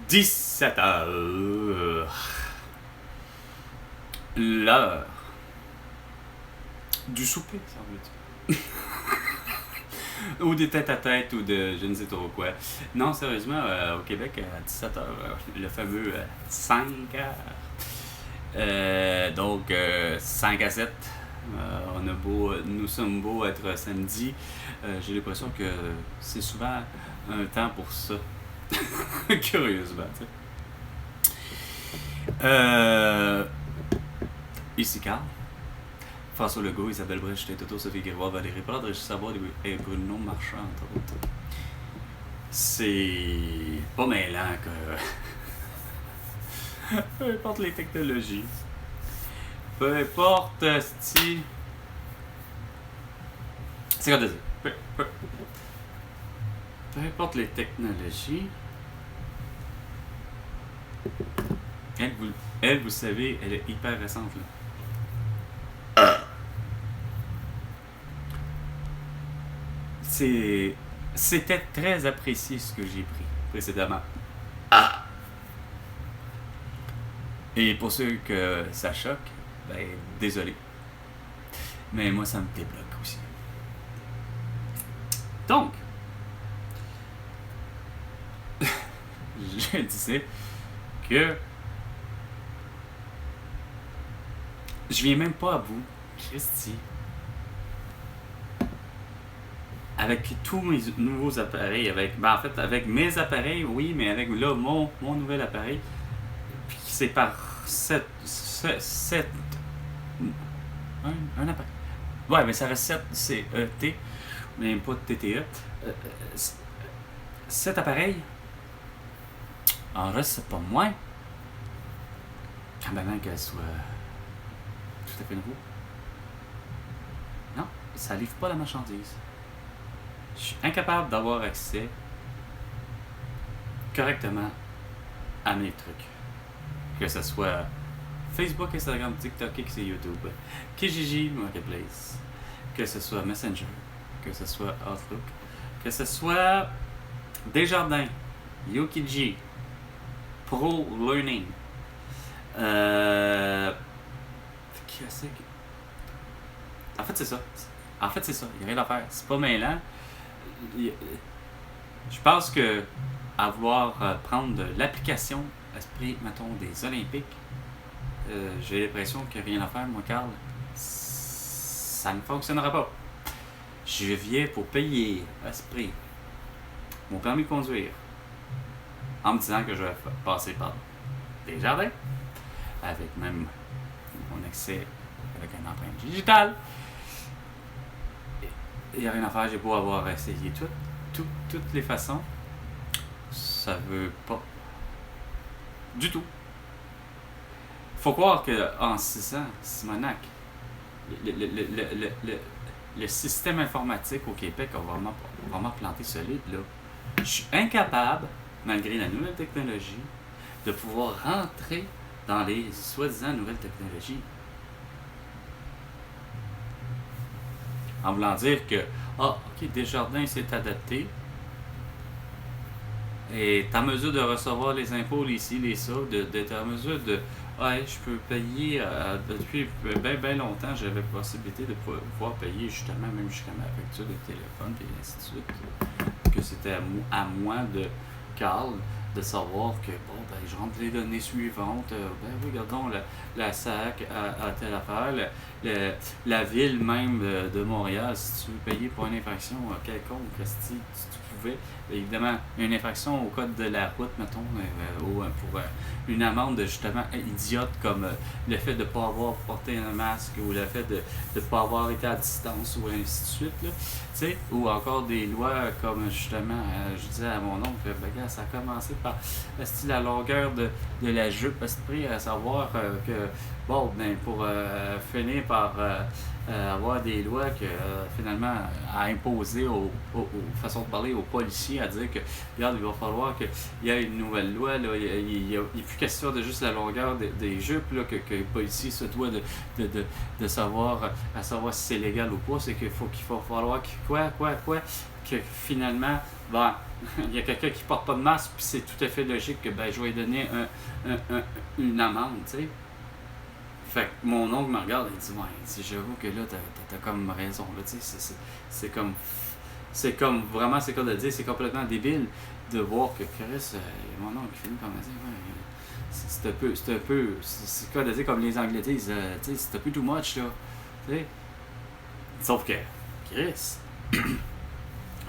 17h. L'heure du souper, semble-t-il. Ou des tête-à-tête ou de je ne sais trop quoi. Non, sérieusement, au Québec, à 17h, le fameux 5h. Donc, 5 à 7. Nous sommes beaux être samedi. J'ai l'impression que c'est souvent un temps pour ça. Curieusement, tu sais. Ici Carl. François Legault, Isabelle Brèche, Toto, Sophie Grégoire, Valérie Plante, Régis Savoie et Bruno Marchand, entre autres. C'est pas mêlant que. Peu importe les technologies. Peu importe, si. C'est quoi de dire? Peu importe les technologies. Elle, vous savez, elle est hyper récente, là. C'était très apprécié ce que j'ai pris précédemment. Et pour ceux que ça choque, ben désolé. Mais moi ça me débloque aussi. Donc, je disais que je viens même pas à bout, Christy, avec tous mes nouveaux appareils, en fait avec mes appareils, oui, mais avec là mon nouvel appareil, puis c'est par un appareil. Ouais, mais ça reste 7 CET, mais pas de TTE. Cet appareil en reste pas moins, quand même qu'elle soit tout à fait nouveau. Non, ça livre pas la marchandise. Je suis incapable d'avoir accès correctement à mes trucs. Que ce soit Facebook, Instagram, TikTok, X et YouTube, Kijiji Marketplace, que ce soit Messenger, que ce soit Outlook, que ce soit Desjardins, Yokiji, Pro Learning, En fait, c'est ça. Il n'y a rien à faire. C'est pas mêlant. Je pense que prendre l'application Esprit, mettons, des Olympiques, j'ai l'impression qu'il n'y a rien à faire, moi, Carl. Ça ne fonctionnera pas. Je viens pour payer Esprit mon permis de conduire en me disant que je vais passer par Desjardins avec même mon accès avec une empreinte digitale. Il n'y a rien à faire, j'ai beau avoir essayé toutes les façons, ça veut pas du tout. Faut croire qu'en 6 ans, Simonac, le système informatique au Québec a vraiment planté solide, là. Je suis incapable, malgré la nouvelle technologie, de pouvoir rentrer dans les soi-disant nouvelles technologies. En voulant dire que, ok, Desjardins s'est adapté, et t'es en mesure de recevoir les impôts, les ci, les ça, d'être en mesure de, je peux payer, depuis bien longtemps, j'avais la possibilité de pouvoir payer justement, même jusqu'à ma facture de téléphone, et ainsi de suite, que c'était à moi de Carl, de savoir que, je rentre les données suivantes, oui, regardons la SAC à telle affaire, la ville même de Montréal, si tu veux payer pour une infraction quelconque, si tu pouvais, évidemment, une infraction au code de la route, mettons, ou pour une amende justement idiote comme le fait de ne pas avoir porté un masque ou le fait de ne pas avoir été à distance ou ainsi de suite, là, ou encore des lois comme justement, je disais à mon oncle, ça a commencé par la longueur de la jupe Esprit, à savoir que, pour finir par avoir des lois que finalement à imposer aux façons de parler aux policiers, à dire que regarde, il va falloir qu'il y ait une nouvelle loi, là, il n'y a plus question de juste la longueur des jupes, là, que le policier se doit de savoir, à savoir si c'est légal ou pas, c'est qu'il va falloir quoi, que finalement, ben, il y a quelqu'un qui porte pas de masque, puis c'est tout à fait logique que ben, je vais lui donner une amende, tu sais. Fait que mon oncle me regarde et dit, ouais, j'avoue que là, t'as comme raison, là, tu sais, c'est comme, vraiment, c'est comme de dire, c'est complètement débile de voir que Chris, mon oncle finit par me dire, ouais, c'est un peu, c'est quoi de dire, comme les Anglais disent, tu sais, c'est un peu too much, là, tu sais. Sauf que, Chris,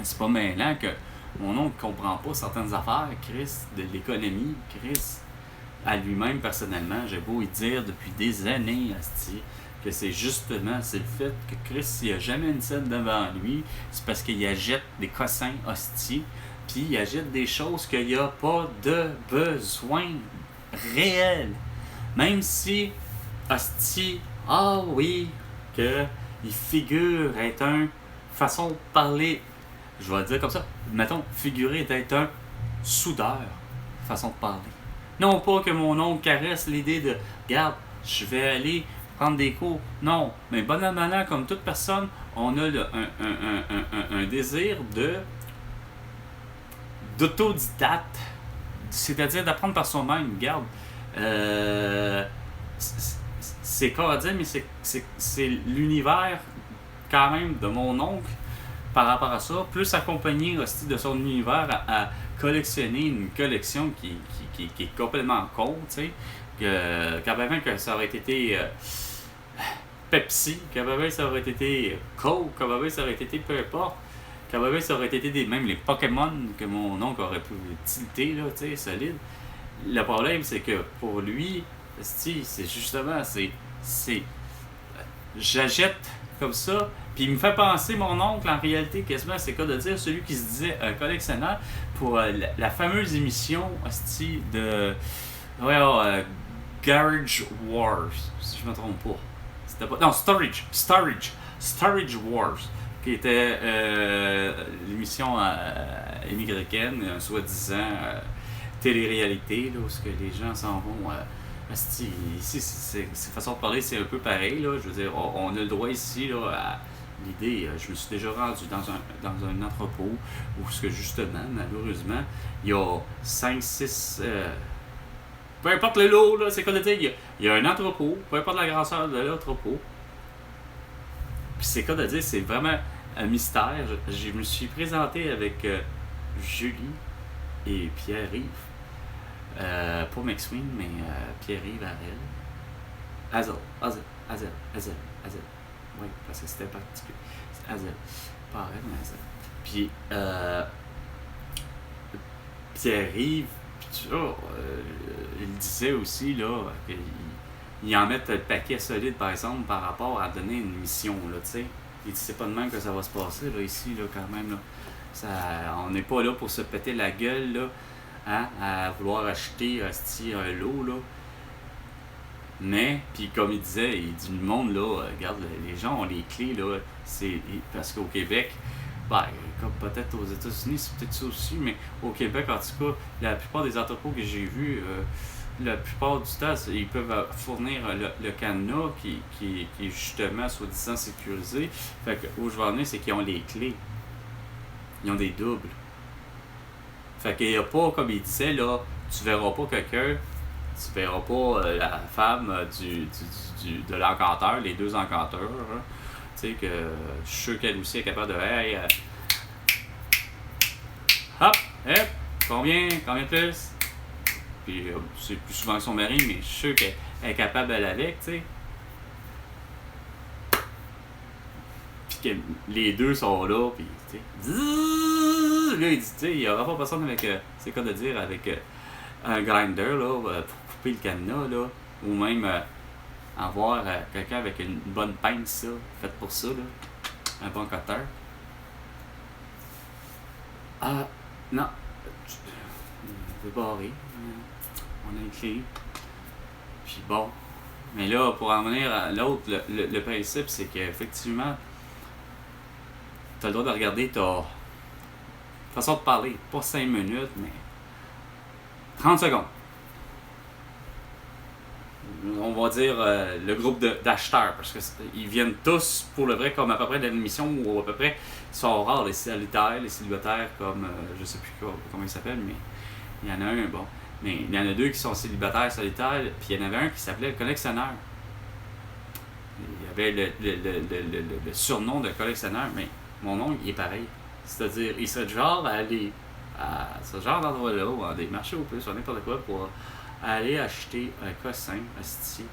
c'est pas mêlant que mon oncle comprend pas certaines affaires, Chris, de l'économie, Chris, à lui-même personnellement, j'ai beau y dire depuis des années, asti, que c'est justement, c'est le fait que Chris, s'il a jamais une scène devant lui, c'est parce qu'il achète des cossins hosties, puis il achète des choses qu'il n'y a pas de besoin réel. Même si, hostie, ah oui, que il figure être un façon de parler, je vais le dire comme ça, mettons, figurer d'être un soudeur, façon de parler. Non pas que mon oncle caresse l'idée de regarde, je vais aller prendre des cours. Non, mais bon an, mal an, comme toute personne, on a un désir d'autodidacte, c'est-à-dire d'apprendre par soi-même. Regarde, c'est quoi à dire, mais c'est l'univers quand même de mon oncle par rapport à ça, plus accompagné aussi de son univers à collectionner une collection qui est complètement con, tu sais, quand même que ça aurait été Pepsi, quand même ça aurait été Coke, quand même ça aurait été peu importe, quand même ça aurait été même les Pokémon que mon oncle aurait pu tilter, là, tu sais, solide. Le problème, c'est que pour lui, c'est justement, j'achète comme ça, puis il me fait penser, mon oncle, en réalité, quasiment, c'est quoi de dire, celui qui se disait un collectionneur pour la fameuse émission hostie de Garage Wars, si je me trompe pas. C'était pas. Non, Storage Wars, qui était l'émission américaine, soi-disant télé-réalité, là, où ce que les gens s'en vont. Ici, c'est façon de parler, c'est un peu pareil, là. Je veux dire, on a le droit ici, là, à l'idée. Je me suis déjà rendu dans un entrepôt où, ce que justement, malheureusement, il y a 5-6. Peu importe le lot, là, c'est quoi de dire, il y a un entrepôt, peu importe la grosseur de l'entrepôt. Puis c'est quoi de dire, c'est vraiment un mystère. Je me suis présenté avec Julie et Pierre-Yves. Pas McSween, mais Pierre-Yves Arel. Azel. Oui, parce que c'était particulier. C'est Azel. Pas Arel, mais Azel. Puis, Pierre-Yves, il disait aussi, là, qu'il en met le paquet solide, par exemple, par rapport à donner une mission, là, tu sais. Il dit, c'est pas de même que ça va se passer, là, ici, là, quand même, là. On n'est pas là pour se péter la gueule, là. Hein, à vouloir acheter un lot, là. Mais, puis comme il disait, il dit le monde, là, regarde, les gens ont les clés, là. C'est parce qu'au Québec, ben, comme peut-être aux États-Unis, c'est peut-être ça aussi, mais au Québec, en tout cas, la plupart des entrepôts que j'ai vus, la plupart du temps, ils peuvent fournir le cadenas qui est justement, soi-disant, sécurisé. Fait que où je vais en venir, c'est qu'ils ont les clés. Ils ont des doubles. Fait qu'il n'y a pas, comme il disait, là, tu verras pas quelqu'un, tu verras pas la femme de l'encanteur, les deux encanteurs. Hein. Tu sais, que je suis sûr qu'elle aussi est capable de. Hey, hop, combien de plus? Puis c'est plus souvent que son mari, mais je suis sûr qu'elle est capable d'aller avec, tu sais. Puis que les deux sont là, puis tu sais. Là, il dit, tu sais, il n'y aura pas personne avec, c'est quoi de dire, avec un grinder, là, pour couper le cadenas, là, ou même avoir quelqu'un avec une bonne pince, ça, faite pour ça, là, un bon cutter. Ah, non, on peut barrer, on a une clé, puis bon, mais là, pour en venir à l'autre, le principe, c'est qu'effectivement, tu as le droit de regarder ta façon de parler, pas 5 minutes, mais 30 secondes. on va dire, le groupe d'acheteurs, parce qu'ils viennent tous, pour le vrai, comme à peu près de l'émission, où à peu près, ils sont rares, les solitaires, les célibataires, comme, je sais plus comment ils s'appellent, mais il y en a un, bon. Mais il y en a deux qui sont célibataires, solitaires, puis il y en avait un qui s'appelait le collectionneur. Il avait le surnom de collectionneur, mais mon nom, il est pareil. C'est-à-dire, il serait du genre à aller à ce genre d'endroit-là, ou à des marchés au plus, ou n'importe quoi, pour aller acheter un cossin, asti,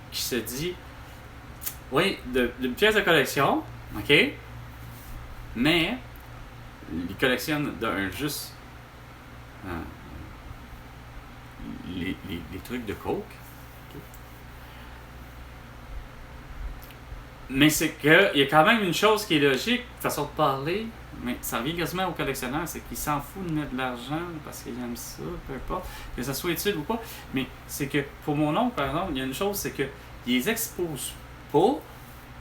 qui se dit, oui, d'une pièce de collection, ok, mais il collectionne juste les trucs de coke. Okay. Mais c'est que il y a quand même une chose qui est logique, façon de parler, mais ça revient quasiment au collectionneur, c'est qu'il s'en fout de mettre de l'argent parce qu'il aime ça, peu importe, que ça soit utile ou pas. Mais c'est que pour mon oncle, par exemple, il y a une chose, c'est que il les expose pas,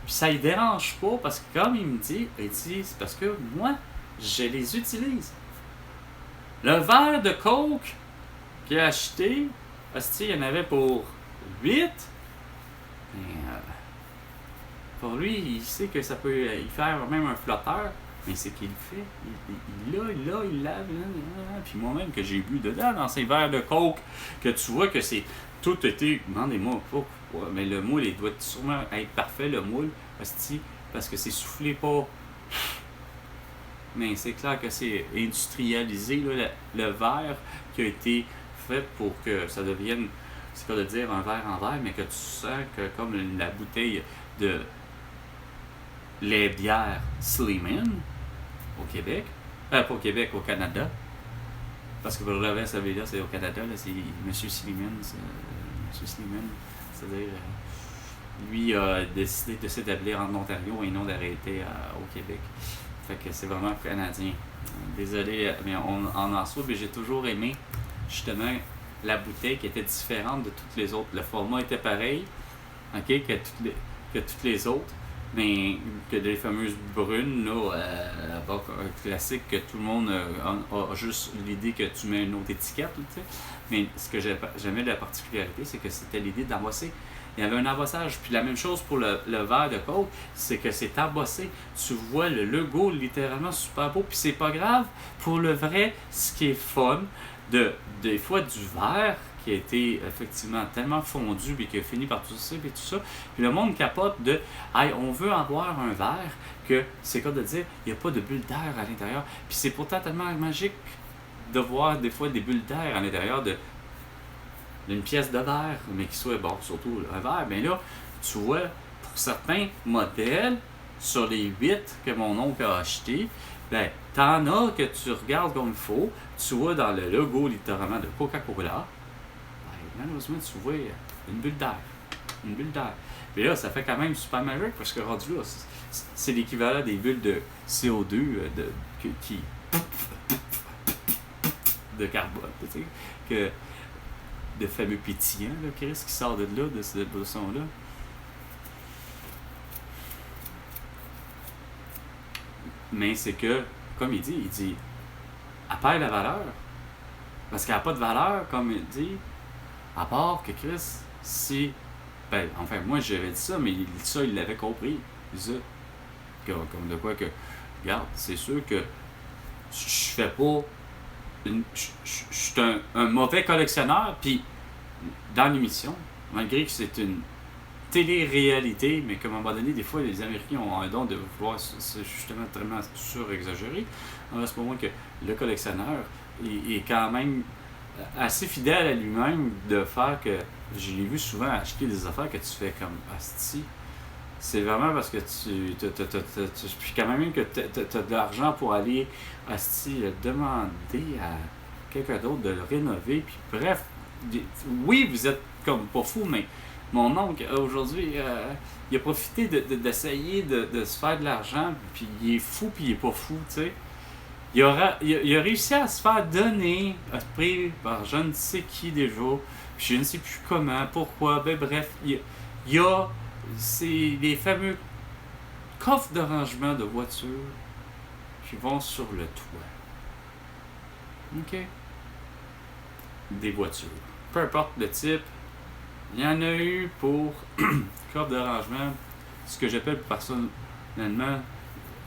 puis ça ne dérange pas, parce que comme il me dit, c'est parce que moi, je les utilise. Le verre de coke qu'il a acheté, hostie, il y en avait pour 8. Mais, pour lui, il sait que ça peut y faire même un flotteur, mais c'est qu'il le fait. Il lave. Puis moi-même, que j'ai bu dedans, dans ces verres de coke, que tu vois que c'est tout été. Demandez-moi pourquoi, mais le moule, il doit sûrement être parfait, le moule, hostie, parce que c'est soufflé pas. Mais c'est clair que c'est industrialisé, là, le verre qui a été fait pour que ça devienne, c'est pas de dire un verre en verre, mais que tu sens que comme la bouteille de les bières Sleeman au Québec, pas au Québec, au Canada, parce que pour le reste, ça veut dire c'est au Canada, là, c'est M. Sleeman, c'est-à-dire lui a décidé de s'établir en Ontario et non d'arrêter au Québec. Fait que c'est vraiment canadien. Désolé, mais en Anso, mais j'ai toujours aimé justement la bouteille qui était différente de toutes les autres. Le format était pareil, ok, que toutes les autres, mais que les fameuses brunes, là, classique, que tout le monde a juste l'idée que tu mets une autre étiquette, tu sais. Mais ce que j'aimais de la particularité, c'est que c'était l'idée d'embosser. Il y avait un embossage. Puis la même chose pour le verre de coke, c'est que c'est embossé. Tu vois le logo littéralement super beau. Puis c'est pas grave. Pour le vrai, ce qui est fun, des fois du verre qui a été effectivement tellement fondu et qui a fini par tousser et tout ça. Puis le monde capote de hey, on veut avoir un verre que c'est comme de dire il n'y a pas de bulle d'air à l'intérieur. Puis c'est pourtant tellement magique de voir des fois des bulles d'air à l'intérieur d'une pièce de verre, mais qui soit, bon, surtout un verre, mais là, tu vois, pour certains modèles, sur les 8 que mon oncle a acheté, ben, t'en as que tu regardes comme il faut, tu vois dans le logo, littéralement, de Coca-Cola, ben, malheureusement, tu vois une bulle d'air. Une bulle d'air. Mais là, ça fait quand même super magique, parce que rendu là, c'est l'équivalent des bulles de CO2 qui de carbone, tu sais, que de fameux pétillants, là, Chris, qui sort de là, de cette boisson-là. Mais c'est que, comme il dit, elle perd la valeur. Parce qu'elle n'a pas de valeur, comme il dit, à part que Chris, si. Ben, enfin, moi, j'avais dit ça, mais ça, il l'avait compris. Ça. Comme de quoi que. Regarde, c'est sûr que je fais pas. Je suis un mauvais collectionneur, puis dans l'émission, malgré que c'est une télé-réalité, mais qu'à un moment donné, des fois, les Américains ont un don de vouloir justement tellement surexagérer. À ce moment que le collectionneur est quand même assez fidèle à lui-même de faire que, je l'ai vu souvent acheter des affaires que tu fais comme asti. C'est vraiment parce que puis quand même que tu as de l'argent pour aller asti, demander à quelqu'un d'autre de le rénover. Puis bref, oui, vous êtes comme pas fou, mais mon oncle, aujourd'hui, il a profité d'essayer de se faire de l'argent, puis il est fou, puis il est pas fou, tu sais. Il a réussi à se faire donner un prix par je ne sais qui déjà, puis je ne sais plus comment, pourquoi, ben bref, il y a les fameux coffres de rangement de voitures qui vont sur le toit. OK? Des voitures. Peu importe le type, Il y en a eu pour coffre de rangement, ce que j'appelle personnellement,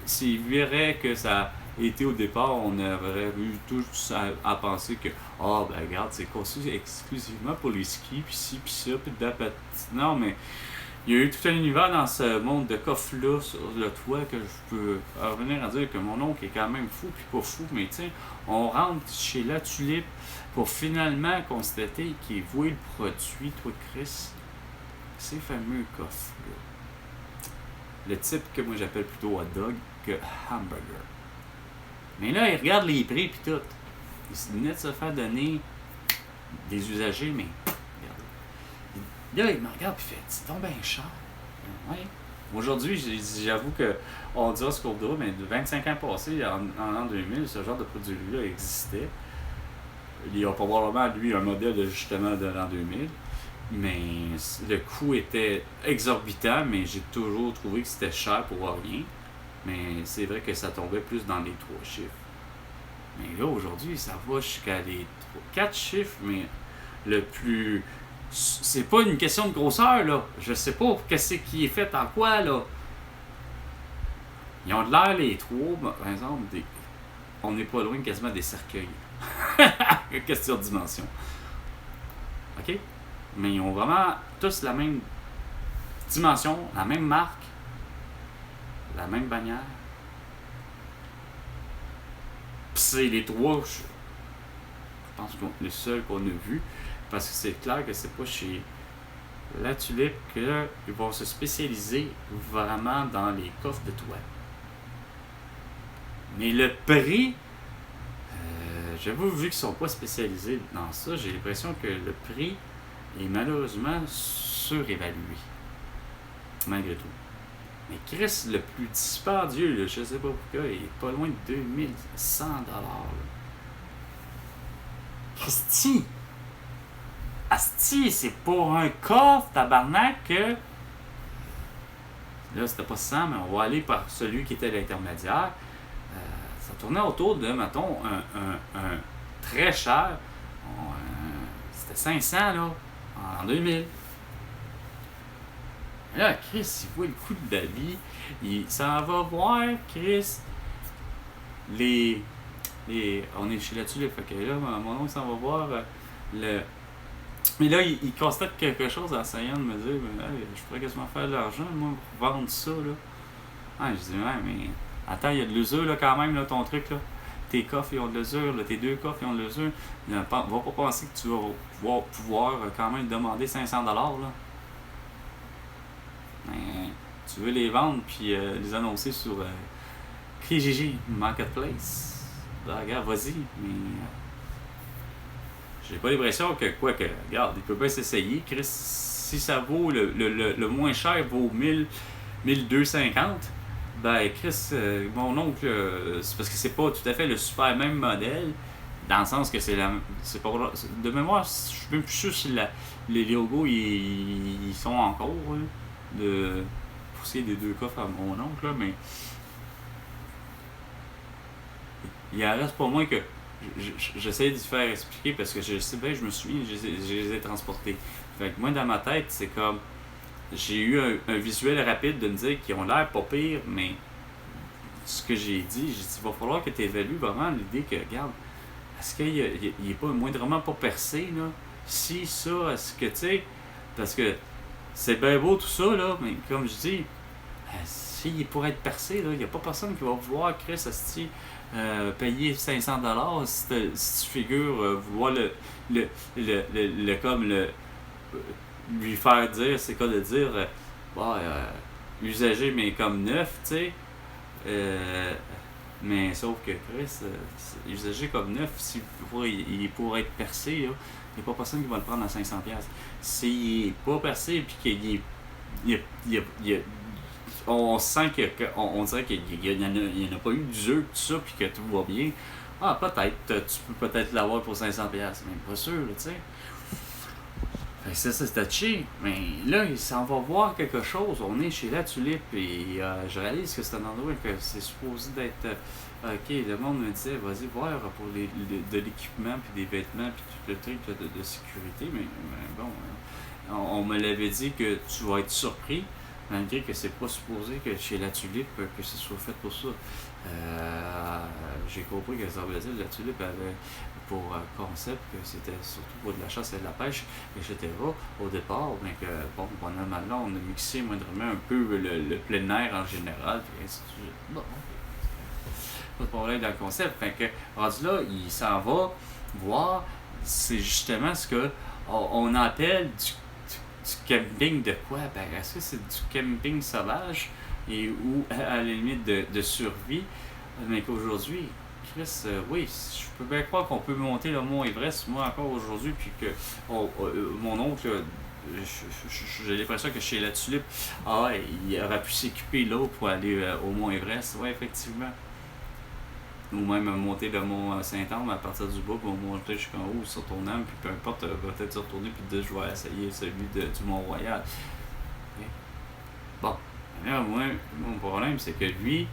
s'il verrait que ça a été au départ, on aurait eu tous à penser que, ah, ben regarde, c'est conçu exclusivement pour les skis, puis ci, puis ça, puis de la patine. Non, mais il y a eu tout un univers dans ce monde de coffre-là sur le toit que je peux revenir à dire que mon oncle est quand même fou, puis pas fou, mais tiens, on rentre chez La Tulipe pour finalement constater qu'il est voué le produit, toi Chris, ces fameux coffres-là. Le type que moi j'appelle plutôt hot dog que hamburger. Mais là, il regarde les prix pis tout. Il venait de se faire donner des usagers, mais regarde. Là, il me regarde et fait, c'est donc bien cher. Ouais. Aujourd'hui, j'avoue que on dira ce qu'on voudra, mais de 25 ans passés, en l'an 2000, ce genre de produit-là existait. Il y a probablement, lui, un modèle de justement de l'an 2000. Mais le coût était exorbitant, mais j'ai toujours trouvé que c'était cher pour rien. Mais c'est vrai que ça tombait plus dans les 3 chiffres. Mais là, aujourd'hui, ça va jusqu'à les 4 chiffres, mais le plus... C'est pas une question de grosseur, là. Je sais pas qu'est-ce qui est fait en quoi, là. Ils ont de l'air, les 3, par exemple, on n'est pas loin quasiment des cercueils. Question de dimension. OK? Mais ils ont vraiment tous la même dimension, la même marque, la même bannière. Puis c'est les 3, je pense que les seuls qu'on a vus, parce que c'est clair que c'est pas chez La Tulipe qu'ils vont se spécialiser vraiment dans les coffres de toit. Mais le prix, j'avoue, vu qu'ils ne sont pas spécialisés dans ça, j'ai l'impression que le prix est malheureusement surévalué. Malgré tout. Mais Chris, le plus dispendieux, là, je sais pas pourquoi, il est pas loin de 2100$. Christy! Asti, c'est pour un coffre, tabarnak, que... Là, c'était pas 100, mais on va aller par celui qui était l'intermédiaire. Ça tournait autour de, mettons, un très cher. C'était 500, là, en 2000. Et là, Chris, il voit le coup de la vie. Il s'en va voir, Chris, on est chez La Tulipe, fait que là, mon oncle s'en va voir le... Mais là, il constate quelque chose en essayant de me dire, hey, je pourrais quasiment faire de l'argent, moi, pour vendre ça, là. Ah, je dis, ouais, mais attends, il y a de l'usure, là, quand même, là, ton truc, là. Tes coffres, ils ont de l'usure, là, tes 2 coffres, ils ont de l'usure. Va pas penser que tu vas pouvoir quand même demander 500$, là. Mais tu veux les vendre, puis les annoncer sur Kijiji Marketplace. Ben, regarde, vas-y, mais... j'ai pas l'impression que, regarde, il peut pas s'essayer. Chris, si ça vaut, le moins cher vaut 1250, ben Chris, mon oncle, c'est parce que c'est pas tout à fait le super même modèle, dans le sens que c'est pas, de mémoire, je suis même plus sûr si les logos, ils sont encore, hein, pour ce qui est des 2 coffres à mon oncle, là, mais il en reste pas moins que j'essaie de faire expliquer parce que je sais bien, je me souviens, je les ai transportés. Fait que moi, dans ma tête, c'est comme... J'ai eu un visuel rapide de me dire qu'ils ont l'air pas pire, mais ce que j'ai dit, il va falloir que tu évalues vraiment l'idée que, regarde, est-ce qu'il est pas moindrement pas percé, là? Si, ça, est-ce que, tu sais, parce que c'est bien beau tout ça, là, mais comme je dis, s'il pourrait être percé, il n'y a pas personne qui va vouloir, Chris, asti, payer 500$ si tu figures vouloir lui faire dire, c'est quoi de dire, usager mais comme neuf, tu sais. Mais sauf que Chris, usager comme neuf, il pourrait être percé, il n'y a pas personne qui va le prendre à 500$. S'il n'est pas percé et qu'il on sent on dirait qu'il n'y en a pas eu d'usure, tout ça, puis que tout va bien. Ah, peut-être, tu peux peut-être l'avoir pour 500$, mais pas sûr, tu sais. Fait que ça, c'est touché. Mais là, il s'en va voir quelque chose. On est chez La Tulipe et je réalise que c'est un endroit que c'est supposé d'être... ok, le monde me disait, vas-y voir pour de l'équipement, puis des vêtements, puis tout le truc de sécurité. Mais bon, on me l'avait dit que tu vas être surpris, malgré que c'est pas supposé que chez la tulipe que ce soit fait pour ça. J'ai compris que semble-t-il la tulipe avait pour concept que c'était surtout pour de la chasse et de la pêche, etc. au départ, mais que bon, normalement on a mixé moindrement un peu le plein air en général, puis ainsi de suite. Bon, pas de problème dans le concept. Fait que rendu là, il s'en va voir, c'est justement ce que on appelle du camping de quoi? Ben, est-ce que c'est du camping sauvage ou à la limite de survie? Mais qu'aujourd'hui, Chris, oui, je peux bien croire qu'on peut monter le mont Everest, moi encore aujourd'hui, puis que mon oncle, j'ai l'impression que chez la Tulipe, il aurait pu s'équiper là pour aller au mont Everest. Oui, effectivement. Ou même monter le mont Saint-Anne à partir du bas, pour monter jusqu'en haut sur ton âme, puis peu importe, peut-être se retourner, puis dire je vais essayer celui du Mont-Royal. Okay. Bon, là, moi, mon problème, c'est que lui,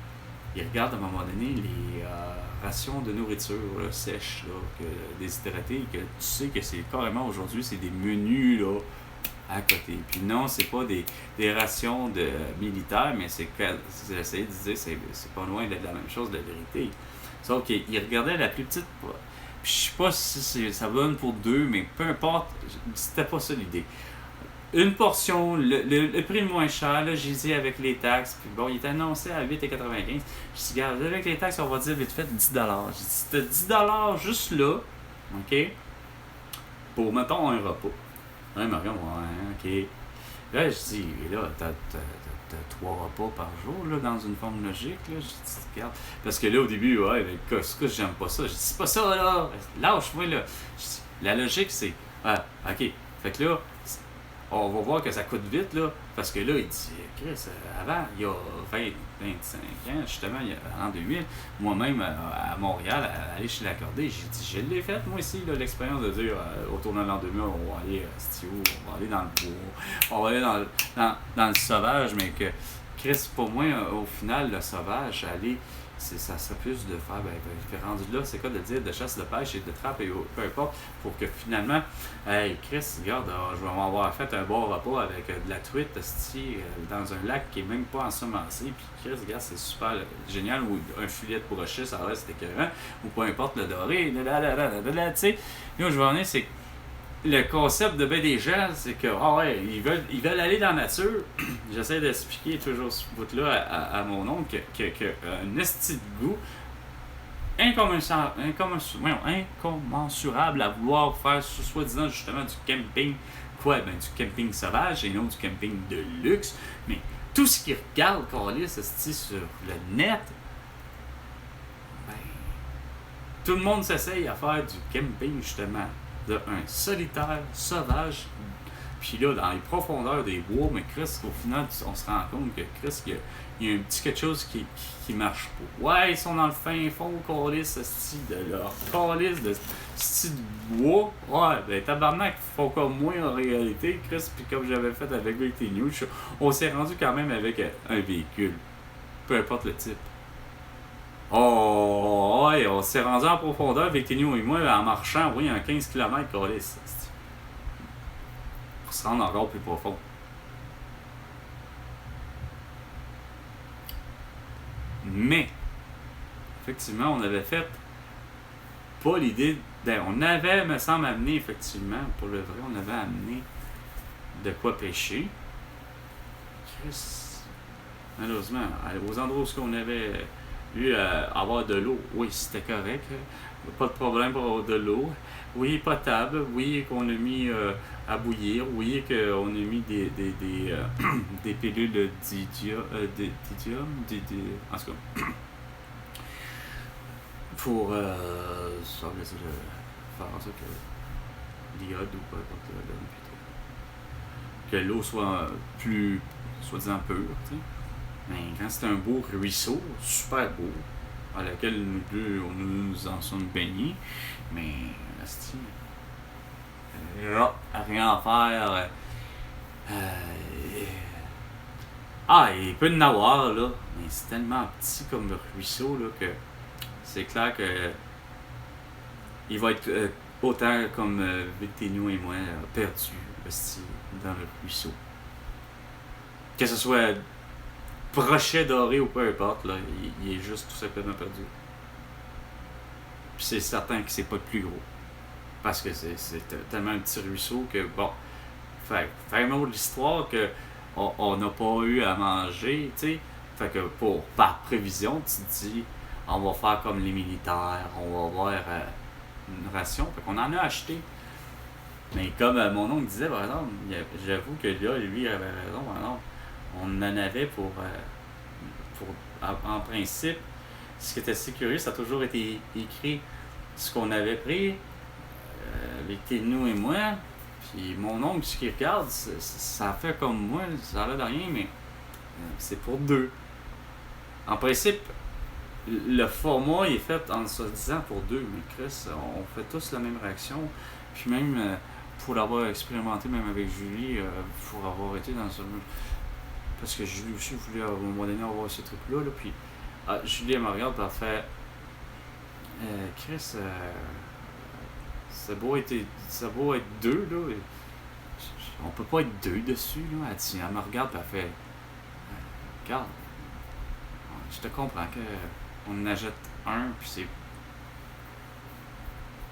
il regarde à un moment donné les rations de nourriture là, sèches, là, déshydratées, que tu sais que c'est carrément aujourd'hui, c'est des menus là, à côté. Puis non, c'est pas des rations de militaires, mais c'est j'essayais de dire, c'est pas loin d'être la même chose de la vérité. Sauf qu'il regardait la plus petite. Puis je sais pas si ça donne pour deux, mais peu importe, c'était pas ça l'idée. Une portion, le prix le moins cher, là, j'ai dit avec les taxes, puis bon, il était annoncé à 8,95. Je dis, regarde, avec les taxes, on va dire vite fait 10$. J'ai dit, c'était 10$ juste là, OK, pour, mettons, un repas. Ouais, Marion, ouais, OK. Là, je dis, là, t'as 3 repas par jour, là, dans une forme logique, là. Je dis, regarde. Parce que là, au début, ouais, avec couscous, j'aime pas ça. Je dis, c'est pas ça, là. Lâche-moi, là. Je dis, la logique, c'est, OK. Fait que là, on va voir que ça coûte vite, là. Parce que là, il dit, Chris, avant, il y a 25 ans, justement, en 2000, moi-même, à Montréal, à aller chez l'accordé, j'ai dit, je l'ai fait, moi aussi, l'expérience de dire, au tournant de l'an 2000, on va aller à Stio, on va aller dans le bois, on va aller dans le sauvage, mais que, Chris, pour moi, au final, le sauvage, aller, ça serait plus de faire, rendu là, c'est quoi de dire de chasse, de pêche et de trappe, et peu importe, pour que finalement, hey, Chris, regarde, je vais m'avoir fait un bon repas avec de la truite dans un lac qui est même pas ensemencé, puis Chris, regarde, c'est super génial, ou un filet de brochet, ça reste écœurant, ou peu importe le doré, tu sais. Là, je vais en venir, c'est le concept de ben des gens, c'est que ils veulent aller dans la nature. J'essaie d'expliquer toujours ce bout-là à mon oncle que un esti de goût incommensurable à vouloir faire soi-disant justement du camping, du camping sauvage et non du camping de luxe. Mais tout ce qu'ils regardent, Carlis, sur le net, tout le monde s'essaye à faire du camping justement. Un solitaire, sauvage, puis là, dans les profondeurs des bois, mais Chris, au final, on se rend compte que Chris, il y a un petit quelque chose qui marche pas. Ouais, ils sont dans le fin fond, calice, style de leur calice de style de bois. Ouais, ben tabarnak, ils font comme moi en réalité, Chris, puis comme j'avais fait avec VT News, on s'est rendu quand même avec un véhicule, peu importe le type. Oh, ouais, on s'est rendu en profondeur avec Ténio et moi en marchant, oui, en 15 km, pour se rendre encore plus profond. Mais, effectivement, on avait fait pas l'idée. On avait, me semble, amené, effectivement, pour le vrai, on avait amené de quoi pêcher. Malheureusement, aux endroits où on avait avoir de l'eau, oui, c'était correct. Pas de problème pour avoir de l'eau. Oui, potable. Oui, qu'on a mis à bouillir. Oui, qu'on a mis des pilules d'idium. En tout cas. Pour faire en sorte que l'iode ou pas que l'eau soit plus, soi-disant, pure, tu sais. Mais quand c'est un beau ruisseau, super beau, à laquelle nous deux, nous en sommes baignés, mais rien à faire. Il peut y en avoir, là, mais c'est tellement petit comme le ruisseau, là, que c'est clair que il va être autant comme Victorino et moi, perdu hostie, dans le ruisseau. Que ce soit brochet doré ou peu importe, là, il est juste tout simplement perdu. Puis c'est certain que c'est pas le plus gros. Parce que c'est tellement un petit ruisseau que, bon, fait une autre histoire que on n'a pas eu à manger, tu sais. Fait que par prévision, tu te dis, on va faire comme les militaires, on va avoir une ration. Fait qu'on en a acheté. Mais comme mon oncle disait, par exemple, j'avoue que là, lui, il avait raison, par exemple, on en avait en principe, ce qui était assez curieux, ça a toujours été écrit ce qu'on avait pris, avec nous et moi, puis mon oncle, ce qu'il regarde, ça fait comme moi, ça a l'air de rien, mais c'est pour deux. En principe, le format est fait en se disant pour deux, mais Chris, on fait tous la même réaction, puis même pour l'avoir expérimenté, même avec Julie, pour avoir été dans ce... Parce que Julie aussi voulait à un moment donné avoir ce truc-là, là, puis Julie, elle me regarde, puis elle fait Chris, ça a beau être deux, là, on peut pas être deux dessus, là. Elle me regarde, puis elle fait regarde, je te comprends qu'on en achète un, puis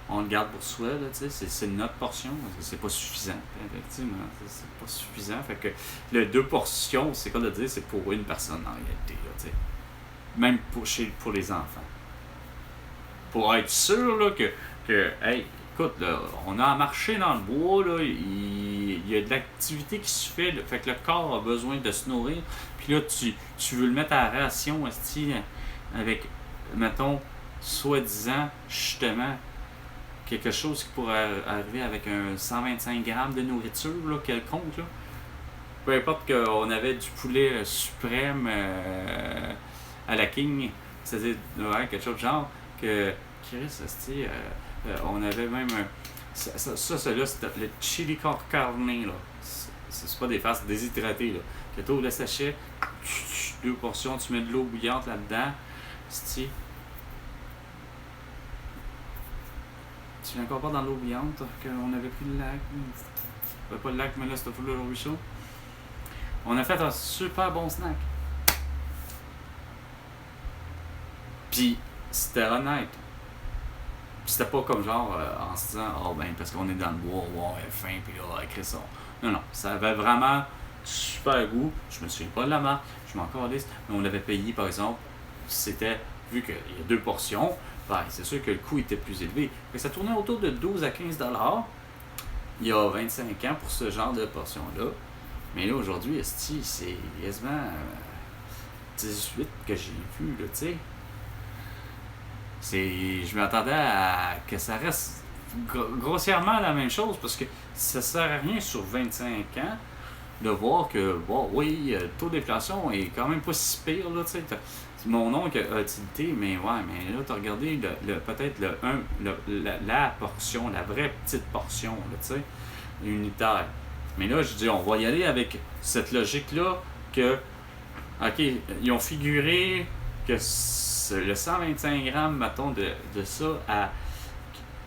on le garde pour soi, là, c'est notre portion, c'est pas suffisant, effectivement, c'est pas suffisant, fait que le deux portions, c'est quoi de dire, c'est pour une personne en réalité, là, t'sais. Même pour les enfants. Pour être sûr, là, que hey, écoute, là, on a marché dans le bois, là, il y a de l'activité qui se fait, là, fait que le corps a besoin de se nourrir, puis là, tu veux le mettre à la ration, avec, mettons, soi-disant, justement, quelque chose qui pourrait arriver avec un 125 grammes de nourriture, là, quelconque, là. Peu importe qu'on avait du poulet suprême à la King, c'est-à-dire ouais, quelque chose de genre que Chris, on avait même celui-là, c'était le chili con carne, là. C'est pas des farces déshydratées, là. Que tu ouvres le sachet, deux portions, tu mets de l'eau bouillante là-dedans, c'est tu l'as encore pas dans l'eau bouillante, qu'on avait pris le lac. Pas le lac, mais là, c'était pour le ruisseau. On a fait un super bon snack. Puis, c'était honnête. Puis c'était pas comme genre en se disant, oh ben, parce qu'on est dans le bois, on a faim, puis là, écrit ça. Non, non, ça avait vraiment super goût. Je me souviens pas de la marque, je m'en calisse, mais on l'avait payé, par exemple, c'était, vu qu'il y a deux portions, ben, c'est sûr que le coût était plus élevé. Fait que ça tournait autour de 12 à 15 $ il y a 25 ans pour ce genre de portion-là. Mais là, aujourd'hui, c'est quasiment 18 que j'ai vu, là, tu sais. Je m'attendais à que ça reste grossièrement la même chose parce que ça sert à rien sur 25 ans de voir que, bon, oui, le taux d'inflation est quand même pas si pire, là, tu sais. Mon oncle a utilité, mais ouais, mais là, tu as regardé peut-être la portion, la vraie petite portion, là, tu sais, unitaire. Mais là, je dis, on va y aller avec cette logique-là que, OK, ils ont figuré que le 125 grammes, mettons, de ça,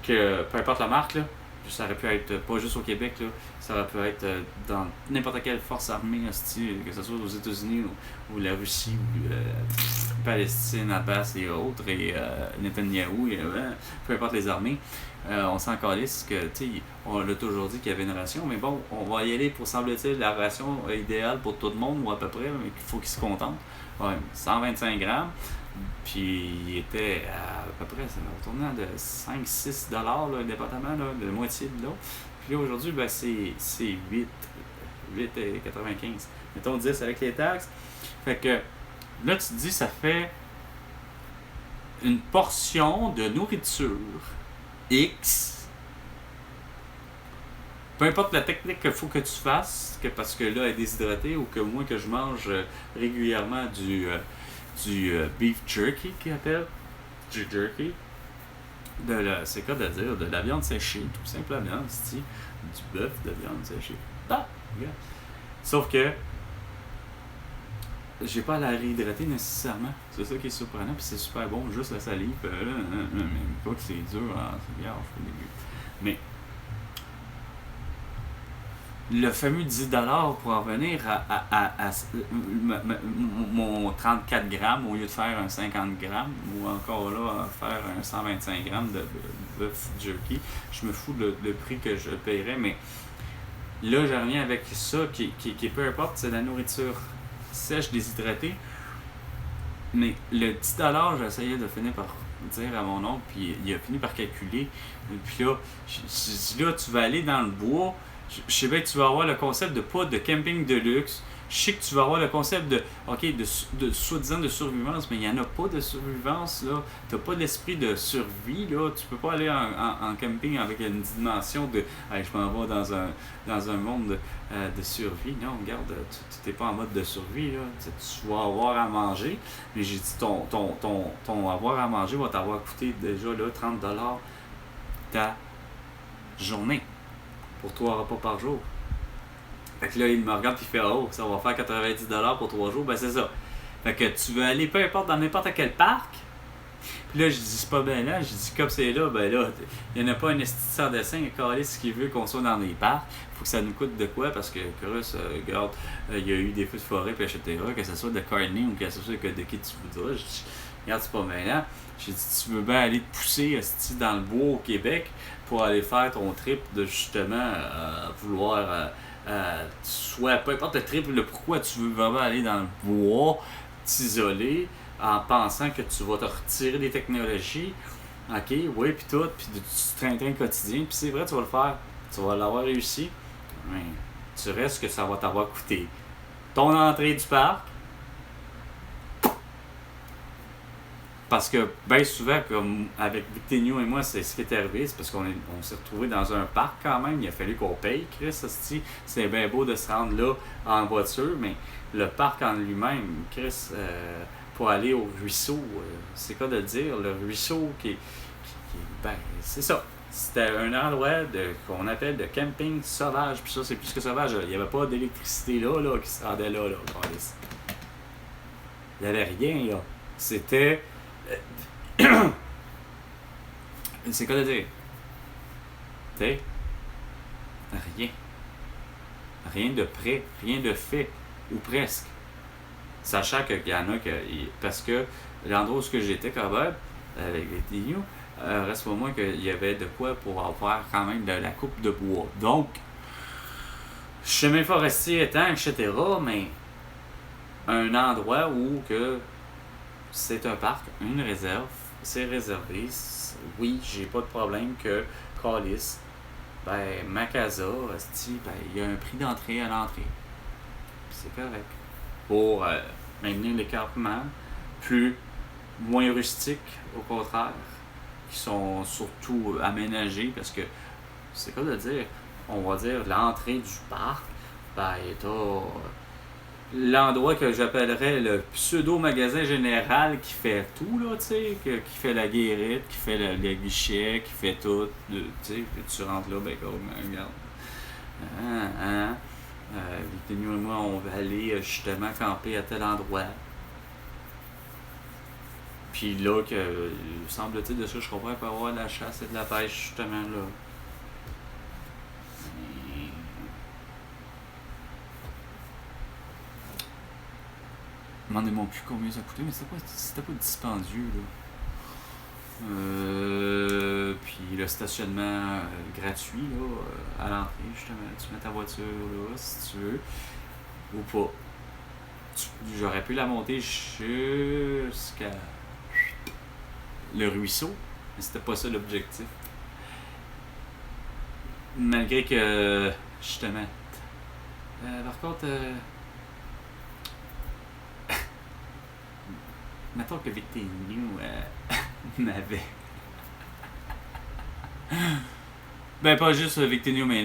que peu importe la marque, là, ça aurait pu être pas juste au Québec, là, ça aurait pu être dans n'importe quelle force armée, que ce soit aux États-Unis ou la Russie, ou Palestine, Abbas et autres, et Netanyahou, peu importe les armées. On s'en calisse que, tu sais, on l'a toujours dit qu'il y avait une ration, mais bon, on va y aller pour, semble-t-il, la ration idéale pour tout le monde, ou à peu près, mais qu'il faut qu'il se contente. Ouais, 125 grammes, puis il était à peu près, ça retournant de 5-6 $, là, indépendamment, là, de moitié de l'eau. Puis là, aujourd'hui, ben, c'est 8,95. Mettons 10 avec les taxes. Fait que là, tu te dis, ça fait une portion de nourriture X. Peu importe la technique qu'il faut que tu fasses, parce que là, elle est déshydratée, ou que moi, que je mange régulièrement du beef jerky, qu'ils appellent. Du jerky. C'est quoi de dire? De la viande séchée, tout simplement. C'est du bœuf de viande séchée. Ah, regarde. Sauf que j'ai pas à la réhydrater nécessairement. C'est ça qui est surprenant, puis c'est super bon, juste la salive. Mais pas que c'est dur, hein, c'est bien au début. Mais le fameux 10$ pour en venir à mon 34 grammes au lieu de faire un 50 grammes ou encore là faire un 125 grammes de bœuf jerky, je me fous le prix que je paierais, mais là je reviens avec ça qui peu importe, c'est la nourriture sèche déshydratée, mais le 10$, j'essayais de finir par dire à mon oncle, puis il a fini par calculer, puis là, je dis là, tu vas aller dans le bois. Je sais bien que tu vas avoir le concept de pas de camping de luxe. Je sais que tu vas avoir le concept de, ok, de soi-disant de survivance, mais il n'y en a pas de survivance, là. Tu n'as pas l'esprit de survie, là. Tu peux pas aller en camping avec une dimension de, hey, je m'en vais dans un monde de survie. Non, regarde, tu n'es pas en mode de survie, là. Tu vas avoir à manger, mais j'ai dit, ton avoir à manger va t'avoir coûté déjà, là, 30$ ta journée. Pour 3 repas par jour. Fait que là, il me regarde et il fait, oh, ça va faire 90$ pour 3 jours. Ben, c'est ça. Fait que tu veux aller, peu importe, dans n'importe quel parc. Puis là, je dis, c'est pas bien là. Je dis, comme c'est là, ben là, il n'y en a pas un esti sans dessin, un calice qui veut qu'on soit dans les parcs. Faut que ça nous coûte de quoi, parce que, regarde, il y a eu des feux de forêt, puis etc., que ce soit de Carney ou que ce soit de qui tu voudras. Je dis, regarde, c'est pas bien là. J'ai dit, tu veux bien aller te pousser esti dans le bois au Québec pour aller faire ton trip de justement vouloir soit peu importe le trip, le pourquoi tu veux vraiment aller dans le bois, t'isoler en pensant que tu vas te retirer des technologies, ok, oui, puis tout, puis du train-train quotidien, puis c'est vrai, tu vas le faire, tu vas l'avoir réussi, mais tu restes que ça va t'avoir coûté ton entrée du parc. Parce que bien souvent, comme avec Victorino et moi, c'est ce qui est arrivé, c'est parce qu'on s'est retrouvés dans un parc quand même. Il a fallu qu'on paye, Chris, c'est bien beau de se rendre là en voiture, mais le parc en lui-même, Chris, pour aller au ruisseau, c'est quoi de le dire, le ruisseau ben, c'est ça. C'était un endroit qu'on appelle de camping sauvage, puis ça, c'est plus que sauvage. Il n'y avait pas d'électricité là, qui se rendait là. Il n'y avait rien, là. C'était... c'est quoi de dire? T'sais? Rien. Rien de prêt, rien de fait, ou presque. Sachant qu'il y en a que. Parce que l'endroit où j'étais quand même, avec les Tignoux, reste pour moi qu'il y avait de quoi pour avoir quand même de la coupe de bois. Donc, chemin forestier étant, etc., mais un endroit où que c'est un parc, une réserve, c'est réservé. Oui, j'ai pas de problème que Callis, ben, Macasa, ben, il y a un prix d'entrée à l'entrée. C'est correct. Pour maintenir les campements moins rustiques, au contraire, qui sont surtout aménagés, parce que c'est quoi de dire, on va dire l'entrée du parc, ben, t'as l'endroit que j'appellerais le pseudo-magasin général qui fait tout, là, tu sais, qui fait la guérite, qui fait le guichet, qui fait tout, tu sais, puis tu rentres là, ben, comme, regarde, Victorino et moi, on va aller justement camper à tel endroit. Puis là, semble-t-il, de ça, je comprends, il peut y avoir de la chasse et de la pêche, justement, là. Demandez-moi plus combien ça coûtait, mais c'était pas dispendieux, là. Puis le stationnement gratuit, là, à l'entrée, justement. Tu mets ta voiture, là, si tu veux, ou pas. J'aurais pu la monter jusqu'à le ruisseau, mais c'était pas ça l'objectif. Malgré que, justement, par contre, mettons que Victorino m'avait Ben, pas juste Victorino, mais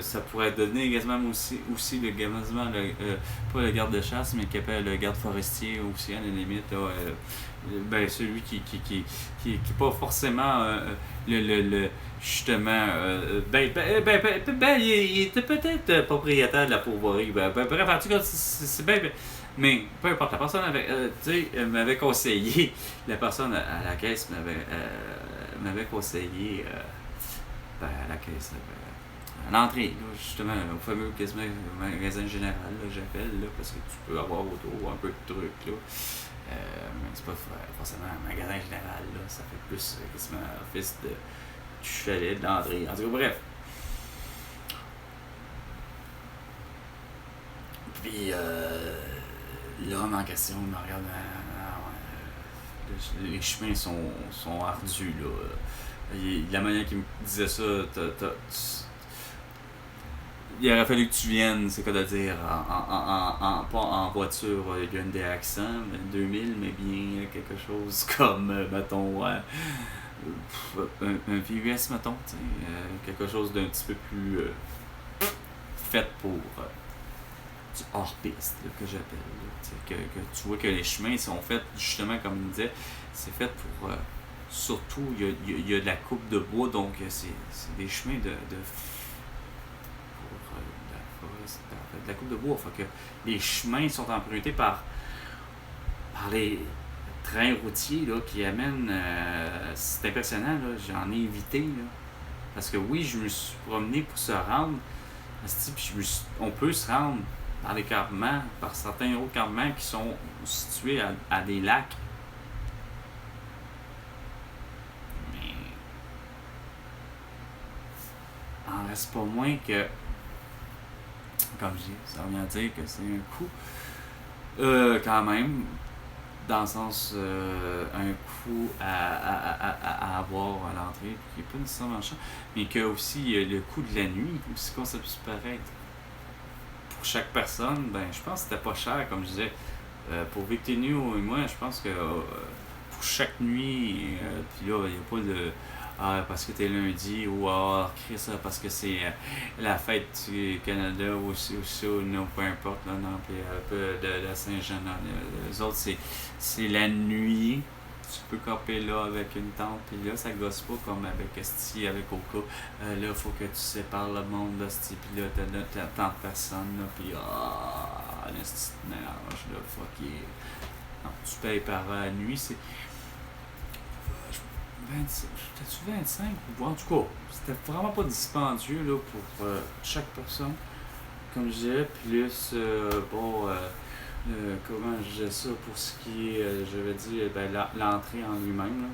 ça pourrait donner quasiment aussi quasiment pas le garde de chasse, mais qui appelle le garde forestier aussi, à la limite. Là, ben, celui qui pas forcément justement. Il était peut-être propriétaire de la pourvoirie. Bref, en tout cas, c'est bien. Mais peu importe, la personne m'avait conseillé, la personne à la caisse m'avait conseillé à la caisse, à l'entrée, là, justement, au fameux quasiment magasin général, là, j'appelle, là, parce que tu peux avoir autour un peu de trucs, là. Mais c'est pas forcément un magasin général, là, ça fait plus quasiment office du chalet, de l'entrée. En tout cas, bref. Puis, l'homme en question me regarde. Les chemins sont ardus, là. La manière qu'il me disait ça, il aurait fallu que tu viennes, c'est quoi de dire, pas en voiture, il y a une DX100, 2000, mais bien quelque chose comme, mettons, un VUS, mettons, quelque chose d'un petit peu plus fait pour du hors-piste, là, que j'appelle. Que tu vois que les chemins sont faits, justement, comme il disait, c'est fait pour. Surtout, il y a de la coupe de bois, donc c'est des chemins de la coupe de bois. Fait que les chemins sont empruntés par les trains routiers là, qui amènent. C'est impressionnant, là, j'en ai évité. Là, parce que oui, je me suis promené pour se rendre. Puis on peut se rendre par des campements, par certains autres campements qui sont situés à des lacs. Mais en reste pas moins que, comme je dis, ça revient à dire que c'est un coût quand même, dans le sens un coût à avoir à l'entrée, qui n'est pas nécessairement cher, mais que aussi le coût de la nuit, aussi qu'on ça puisse paraître. Pour chaque personne, ben je pense que c'était pas cher, comme je disais. Pour Victorino et moi, je pense que pour chaque nuit, puis là, il n'y a pas de parce que t'es lundi ou Chris, parce que c'est la fête du Canada ou non, peu importe, là, non, puis un peu de Saint-Jean, les autres, c'est la nuit. Tu peux camper là avec une tente, puis là, ça gosse pas comme avec Esti, avec Oka. Là, il faut que tu sépares le monde, là, puis là, t'as tant de personnes, là, puis l'Esti de mélange, là, fuck yeah. Non, tu payes par nuit, c'est. 25 ou en tout cas, c'était vraiment pas dispendieux là, pour chaque personne. Comme je disais, plus comment je disais ça pour ce qui est, je vais dire, l'entrée en lui-même. Là.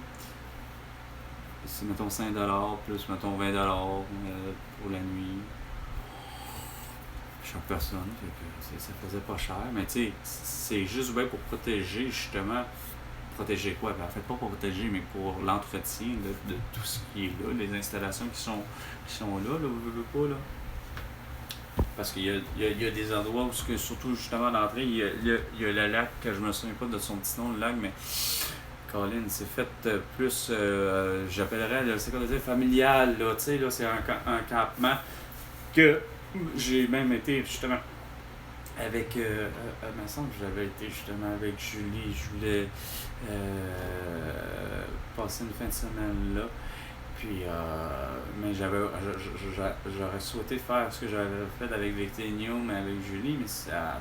C'est mettons 5$ plus mettons 20$ pour la nuit. Chaque personne, fait que ça faisait pas cher, mais tu sais, c'est juste bien pour protéger justement. Protéger quoi? Ben, en fait, pas pour protéger, mais pour l'entretien de tout ce qui est là, les installations qui sont là, pas là. Parce qu'il y a des endroits où, surtout justement à l'entrée, il y a le lac, que je me souviens pas de son petit nom, le lac, mais Colin, c'est fait plus, j'appellerais, c'est quoi dire, familial, là, tu sais, là, c'est un campement que j'ai même été justement avec, il me semble que j'avais été justement avec Julie, je voulais passer une fin de semaine là. Puis, mais j'aurais souhaité faire ce que j'avais fait avec Victorino, mais avec Julie, mais ça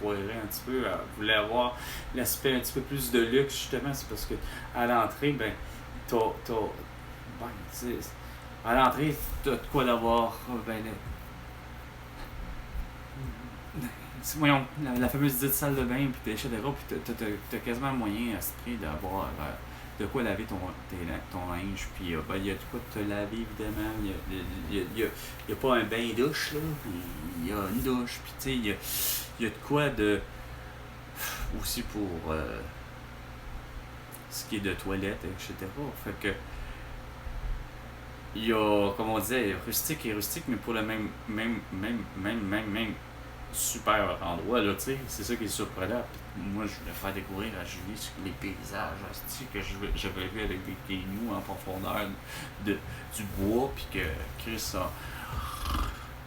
foirait un petit peu. Elle voulait avoir l'aspect un petit peu plus de luxe, justement. C'est parce que à l'entrée, ben, à l'entrée, t'as de quoi d'avoir, voyons, la fameuse dite salle de bain, puis etc. Puis t'as quasiment moyen à ce prix d'avoir de quoi laver ton linge. Puis il y a de quoi te laver, évidemment. Il y a pas un bain-douche, là. Il y a une douche. Puis tu sais, il y a de quoi de. Aussi pour ce qui est de toilette, etc. Fait que. Il y a, comme on disait, rustique et rustique, mais pour le même super endroit, là, tu sais. C'est ça qui est surprenant. Moi, je voulais faire découvrir à Julie les paysages, hostie, que j'avais vu avec des canyons en profondeur du bois, puis que Chris,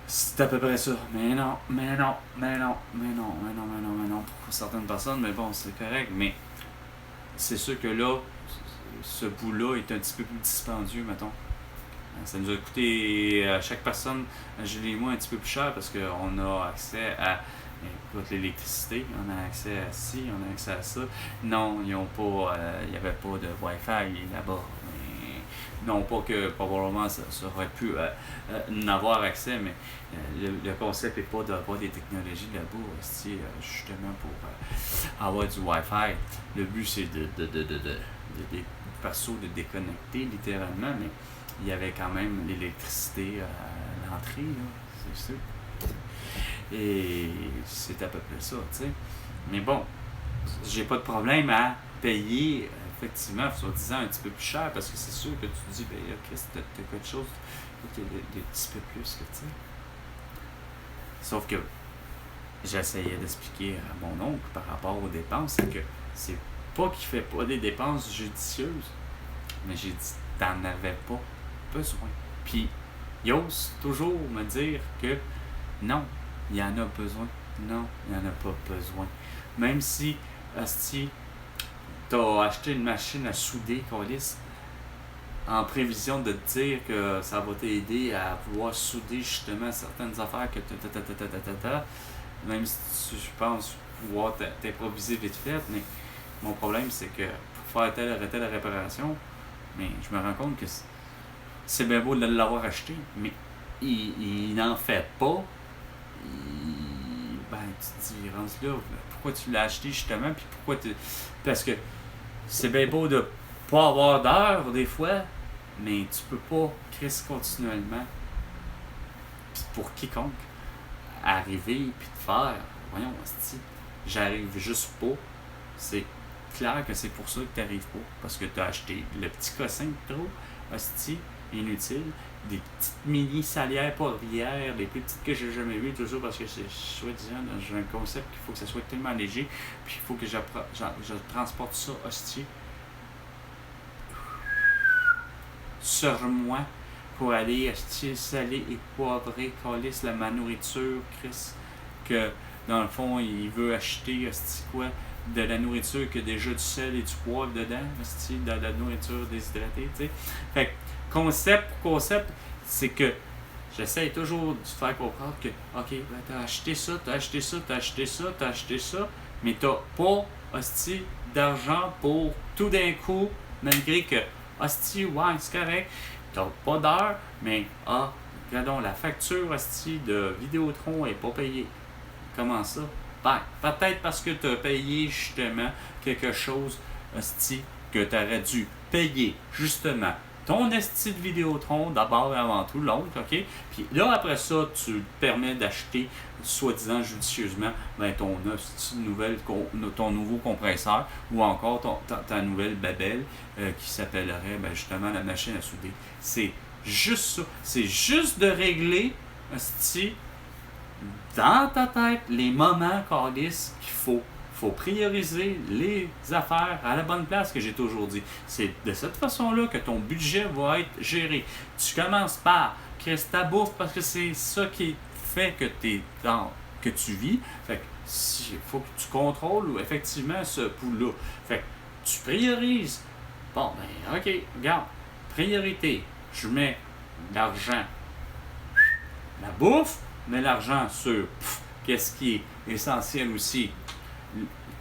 c'est à peu près ça. Mais non, mais non, mais non, mais non, mais non, mais non, mais non, pour certaines personnes, mais bon, c'est correct. Mais c'est sûr que là, ce bout-là est un petit peu plus dispendieux, mettons. Ça nous a coûté à chaque personne, Julie et moi, un petit peu plus cher parce qu'on a accès à l'électricité, on a accès à ci, on a accès à ça. Non, ils ont pas, il n'y avait pas de Wi-Fi là-bas. Non pas que probablement ça aurait pu en avoir accès, mais le concept n'est pas d'avoir des technologies là-bas, justement pour avoir du Wi-Fi. Le but c'est de perso de déconnecter littéralement, mais il y avait quand même l'électricité à l'entrée, là, c'est sûr. Et c'est à peu près ça, tu sais. Mais bon, j'ai pas de problème à payer, effectivement, soi-disant un petit peu plus cher, parce que c'est sûr que tu te dis, ben là, Chris, t'as quelque chose de petit peu plus, que tu sais. Sauf que j'essayais d'expliquer à mon oncle par rapport aux dépenses, c'est que c'est pas qu'il fait pas des dépenses judicieuses, mais j'ai dit, t'en avais pas besoin. Puis, il ose toujours me dire que non, il y en a besoin. Non, il n'y en a pas besoin. Même si, asti, t'as acheté une machine à souder, câlisse, en prévision de te dire que ça va t'aider à pouvoir souder justement certaines affaires que même si je pense pouvoir t'improviser vite fait, mais mon problème c'est que pour faire telle réparation, mais je me rends compte que c'est bien beau de l'avoir acheté, mais il n'en fait pas. Ben, tu te dis, rendu là, pourquoi tu l'as acheté justement, puis pourquoi tu. Parce que c'est bien beau de pas avoir d'heures des fois, mais tu peux pas créer continuellement. Puis pour quiconque, arriver puis te faire, voyons, hostie, j'arrive juste pas. C'est clair que c'est pour ça que t'arrives pas, parce que t'as acheté le petit cossin de trop, hostie, inutile, des petites mini salières poivrières, les plus petites que j'ai jamais vues, toujours parce que c'est soi-disant dans un concept qu'il faut que ça soit tellement léger, puis il faut que je transporte ça, hostie, sur moi, pour aller acheter salé et poivré, calice ma nourriture, Chris, que dans le fond il veut acheter, hostie, quoi, de la nourriture que déjà du sel et du poivre dedans, hostie, de la nourriture déshydratée, tu sais. Fait que concept pour concept, c'est que j'essaie toujours de faire comprendre que, ok, ben t'as acheté ça, t'as acheté ça, t'as acheté ça, t'as acheté ça, mais t'as pas, hostie, d'argent pour tout d'un coup, malgré que, hostie, ouais, c'est correct, t'as pas d'heure, mais, regardons, la facture, hostie, de Vidéotron est pas payée. Comment ça? Ben, peut-être parce que t'as payé, justement, quelque chose, hostie, que t'aurais dû payer, justement, ton esti de Vidéotron, d'abord et avant tout, l'autre, ok? Puis là, après ça, tu te permets d'acheter, soi-disant judicieusement, ben, ton nouveau compresseur ou encore ta nouvelle babelle qui s'appellerait ben, justement la machine à souder. C'est juste ça. C'est juste de régler, esti, dans ta tête, les moments, câlisse, qu'il faut prioriser les affaires à la bonne place, que j'ai toujours dit. C'est de cette façon-là que ton budget va être géré. Tu commences par créer ta bouffe parce que c'est ça qui fait que tu vis. Fait que il faut que tu contrôles effectivement ce pouls-là. Fait que tu priorises. Bon, ben, ok, regarde. Priorité. Je mets l'argent. La bouffe, mais l'argent sur qu'est-ce qui est essentiel aussi.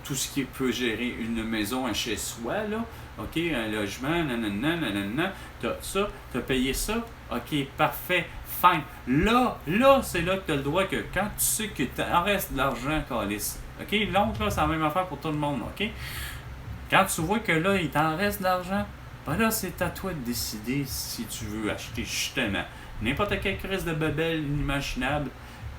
Tout ce qui peut gérer une maison, un chez-soi, là, ok, un logement, nanana, t'as ça, t'as payé ça, ok, parfait, fine. Là, c'est là que t'as le droit que quand tu sais que t'en reste de l'argent, calice, ok, l'autre, là, c'est la même affaire pour tout le monde, ok. Quand tu vois que là, il t'en reste de l'argent, ben là, c'est à toi de décider si tu veux acheter justement n'importe quelle crise de bebelle inimaginable.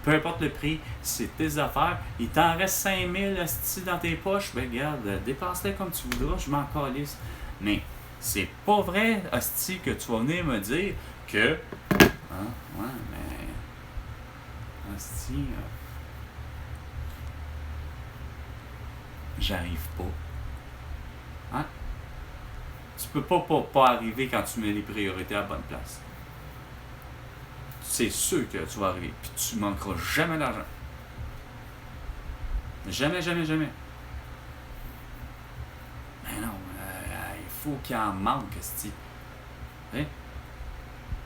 Peu importe le prix, c'est tes affaires. Il t'en reste 5000 asti dans tes poches. Ben regarde, dépasse-les comme tu voudras, je m'en calisse. Mais c'est pas vrai, asti, que tu vas venir me dire que. Ouais, mais. Asti. j'arrive pas. Hein? Tu peux pas arriver quand tu mets les priorités à la bonne place. C'est sûr que tu vas arriver, puis tu manqueras jamais d'argent. Jamais, jamais, jamais. Mais non, il faut qu'il en manque, esti. Hein?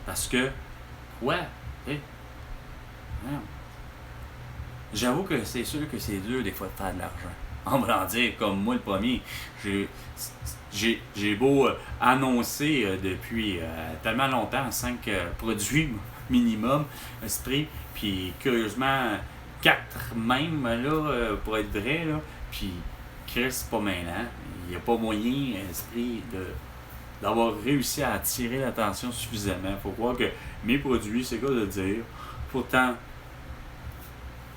Parce que, ouais, hein? Non. J'avoue que c'est sûr que c'est dur des fois de faire de l'argent. On va en dire, comme moi le premier, j'ai beau annoncer depuis tellement longtemps 5 produits minimum, esprit, puis curieusement 4 même, là, pour être vrai, là, puis Chris, c'est pas mêlant. Il n'y a pas moyen, esprit, d'avoir réussi à attirer l'attention suffisamment. Faut croire que mes produits, c'est quoi de dire. Pourtant,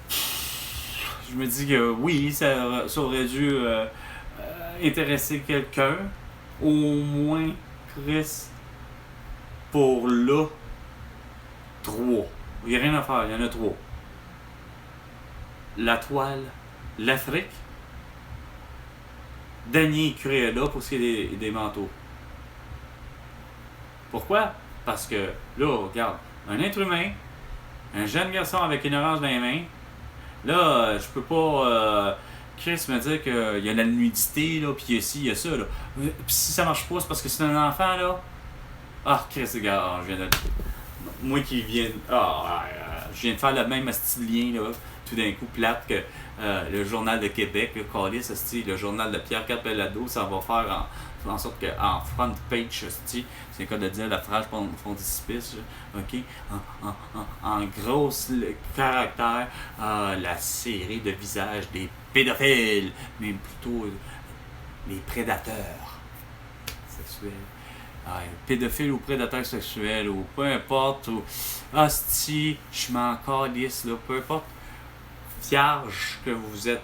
je me dis que oui, ça aurait dû intéresser quelqu'un. Au moins, Chris, pour là, 3. Il n'y a rien à faire, il y en a 3. La toile, l'Afrique, Danier Cruella pour ce qui est des manteaux. Pourquoi? Parce que là, regarde, un être humain, un jeune garçon avec une orange dans les mains, là, je peux pas Chris me dire qu'il y a la nudité, là, pis il y a ci, il y a ça, là. Pis si ça marche pas, c'est parce que c'est un enfant, là. Ah, Chris, regarde, je viens de... Moi qui viens... je viens de faire le même style lien, là, tout d'un coup, plate que le Journal de Québec, le Callis, le Journal de Pierre Capellado, ça va faire en sorte qu'en front page, c'est le cas de dire la phrase frontispice, ok, en gros caractère, la série de visages des pédophiles, mais plutôt les prédateurs sexuels. Pédophile ou prédateur sexuel, ou peu importe, ou hostie, je m'en calisse, là, peu importe, vierge que vous êtes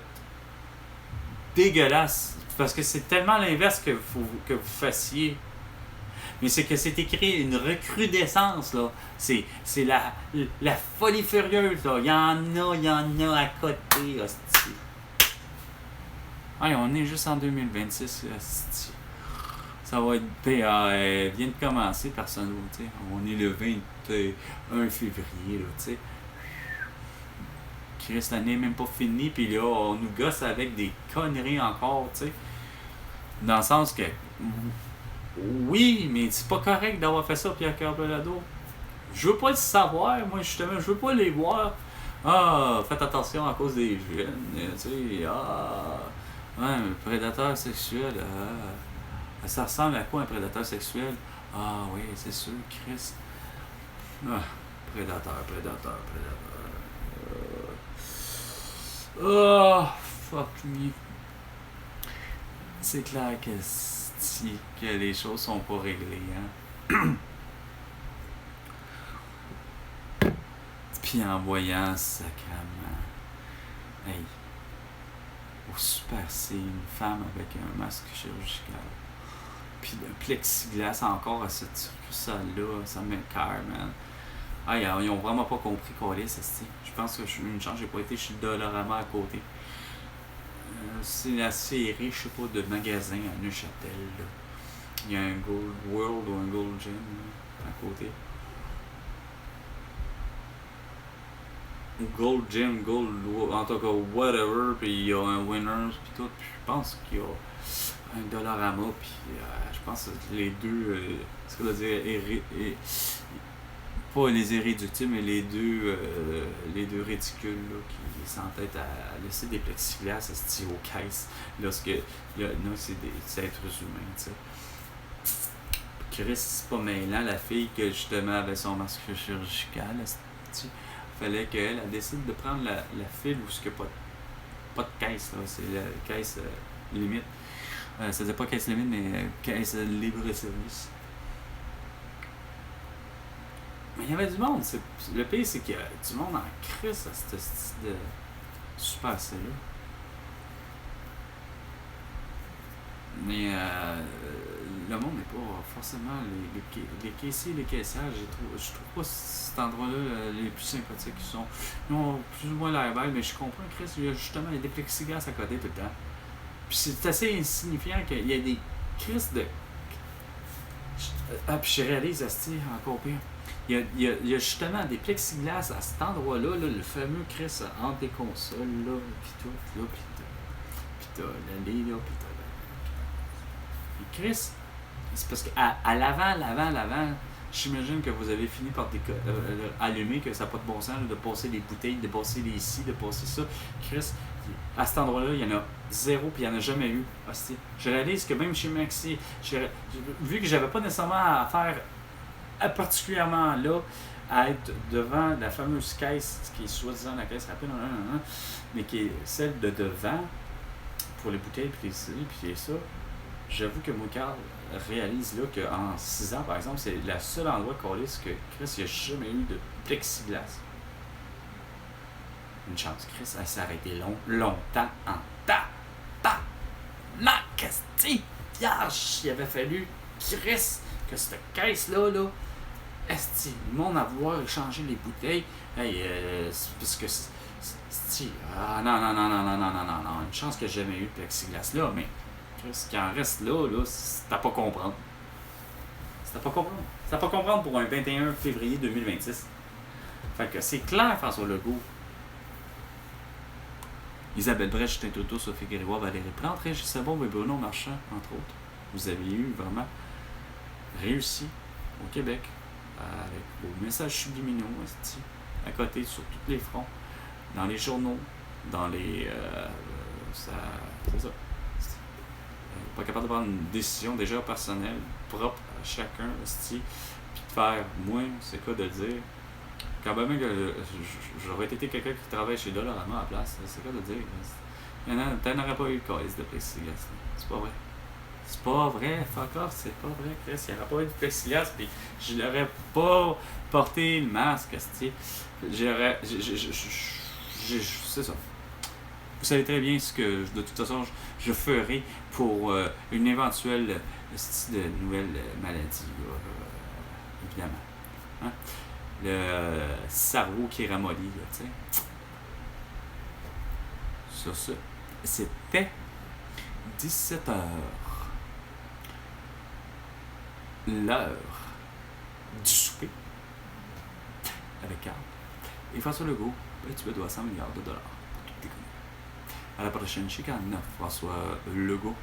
dégueulasse, parce que c'est tellement l'inverse que vous fassiez. Mais c'est que c'est écrit une recrudescence, là. C'est la folie furieuse, là. Il y en a à côté, hostie. On est juste en 2026, hostie. Ça va être... vient de commencer, personne d'autre, tu sais. On est le 21 février, là, tu sais. Chris, l'année n'est même pas finie, puis là, on nous gosse avec des conneries encore, tu sais. Dans le sens que... Oui, mais c'est pas correct d'avoir fait ça, Pierre Capellado. Je veux pas le savoir, moi, justement. Je veux pas les voir. Faites attention à cause des jeunes, tu sais. Ouais, un prédateur sexuel, ça ressemble à quoi un prédateur sexuel? Oui, c'est sûr, Chris. Prédateur. Fuck me. C'est clair que les choses sont pas réglées, hein. Puis en voyant sacrément, hey, au Super C, une femme avec un masque chirurgical. Puis le plexiglas encore à cette succursale-là, ça m'écoeure, man. Ils ont vraiment pas compris quoi c'est. Je pense que une chance, j'ai pas été chez Dollarama à côté. C'est la série, je sais pas, de magasin à Neuchâtel, là. Il y a un Gold World ou un Gold Gym là, à côté. Gold Gym, Gold World, en tout cas, whatever, puis il y a un Winners, puis tout. Puis je pense qu'il y a un Dollarama, puis je pense que les deux, ce qu'on veut dire, pas les irréductibles, mais les deux ridicules là, qui s'entêtent à laisser des plexiglas aux caisses lorsque là, c'est des êtres humains, tu sais. Chris, c'est pas mêlant, la fille que justement avait son masque chirurgical, il fallait qu'elle décide de prendre la file où il n'y a pas de caisse, là, c'est la caisse limite. Ça faisait pas caisse limite, mais caisse libre-service. Mais il y avait du monde. Le pire, c'est qu'il y a du monde en crise à ce style de Super C là. Mais le monde n'est pas forcément les caissiers, les caissières. Je trouve pas cet endroit-là les plus sympathiques qui sont. Ils ont plus ou moins l'air belle, mais je comprends, Chris, il y a justement des plexiglas à côté tout le temps. Puis c'est assez insignifiant qu'il y ait des crises de. Ah, puis je réalise, asti, encore pire. Il y a justement des plexiglas à cet endroit-là, là, le fameux Chris entre les consoles, là, pis tout, là, pis t'as l'allée, là, pis t'as la. Et Chris, c'est parce qu'à l'avant, j'imagine que vous avez fini par allumer que ça n'a pas de bon sens, là, de passer les bouteilles, de passer les scies, de passer ça. Chris, à cet endroit-là, il y en a zéro, puis il n'y en a jamais eu. Hostie. Je réalise que même chez Maxi, vu que j'avais pas nécessairement à faire particulièrement là, à être devant la fameuse caisse, qui est soi-disant la caisse rapide, mais qui est celle de devant, pour les bouteilles, puis les scies, puis ça, j'avoue que mon Carl réalise là qu'en 6 ans, par exemple, c'est le seul endroit qu'Alice que Chris, il n'y a jamais eu de plexiglas. Une chance, Chris, elle s'est arrêtée longtemps en qu'est-ce vierge, il avait fallu, Chris, que cette caisse-là, là, esti, le monde à vouloir échanger les bouteilles, hey, c'est parce que, non, une chance que j'ai jamais eu de plexiglas là, mais ce qui en reste là, c'est à pas comprendre. C'est à pas comprendre pour un 21 février 2026. Fait que c'est clair, François Legault. Isabelle Brèche, Justin Trudeau, Sophie Grégoire, Valérie Plante, Régis Sebon et Bruno Marchand, entre autres. Vous avez eu vraiment réussi au Québec avec vos messages subliminaux, à côté, sur tous les fronts, dans les journaux, dans les... c'est ça. Pas capable de prendre une décision déjà personnelle, propre à chacun, puis de faire, moi, c'est quoi de le dire. Quand même que j'aurais été quelqu'un qui travaille chez Dollarama à la place, c'est quoi de dire. T'en aurais pas eu le calice de plexiglas. C'est pas vrai. C'est pas vrai, fuck off, c'est pas vrai, Chris. Il n'y aurait pas eu de plexiglas, puis je n'aurais pas porté le masque, j'aurais. C'est ça. Vous savez très bien ce que, de toute façon, je ferai pour une éventuelle de nouvelle maladie, évidemment. Hein? Le cerveau qui est ramolli, là, tu sais. Sur ça, c'était 17h. L'heure du souper avec Carl. Et François Legault, ben, tu me dois 100 milliards de dollars. À la prochaine chicane, François Legault.